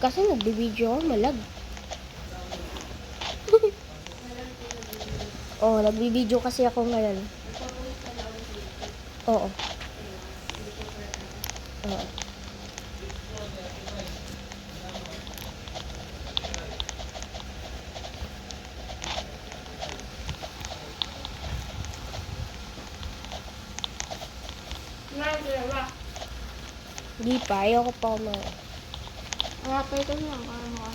Kasi nagbibideo ako, malag. Oo, nagbibideo kasi ako ngayon. Oo. Oo. Hindi pa, ayoko pa kumain. Rapay ka lang, para mo.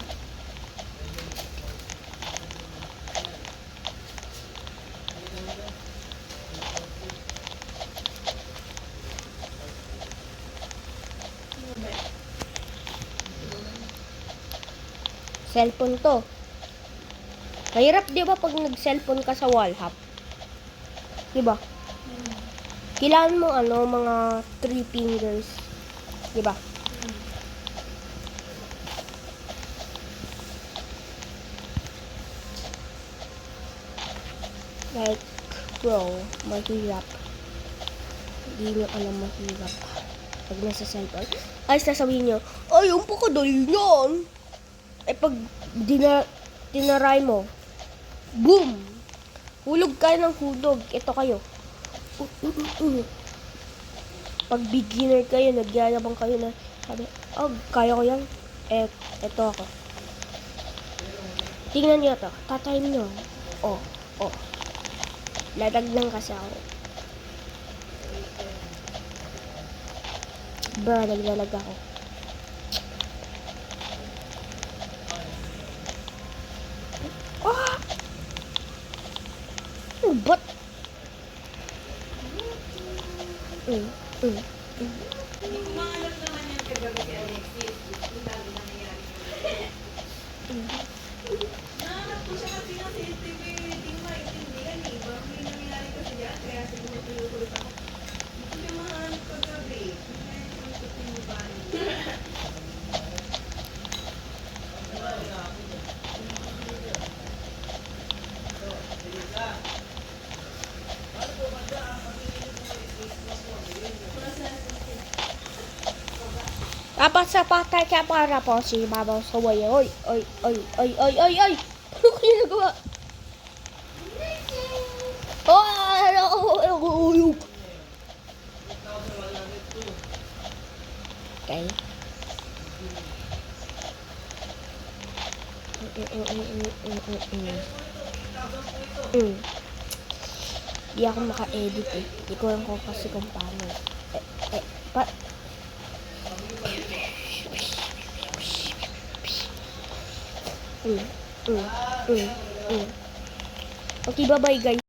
Cellphone to. Mahirap, di ba, pag nag-cellphone ka sa wall hop? Di ba? Kailangan mo, mga 3 fingers. Di ba? Like, bro, mahirap. Hindi nyo alam mahirap. Pag nasa cellphone, ay sasabihin nyo, ay, yung pakadali yan. Ay, pag tinaray mo, boom! Hulog kayo ng hulog. Ito kayo. Pag beginner kayo, nagyayabang kayo na, sabi, oh, kaya ko yan. Ito ako. Tingnan nyo to. Tatayin nyo. Oh. Ladag lang kasi ako. Naglalag ako. Ah! Ba't? Hindi ko mangalap naman yan kagabi kay Alexis. Yung lagi nangyayari. Nahanap ko siya kasi ng CCTV. Hindi ko maintindihan eh. Baka may nangyayari kasi dyan. Kaya siguro tulog ako. Hindi ko siya mahanap kagabi. Kaya yung tutuluban. Dapat sa patay kaya para po si Babaw sa way. Oy. Ano kayo nagawa? Okay. Di ako maka-edit eh. Di ko lang kasi kung paano. Okay, bye-bye guys.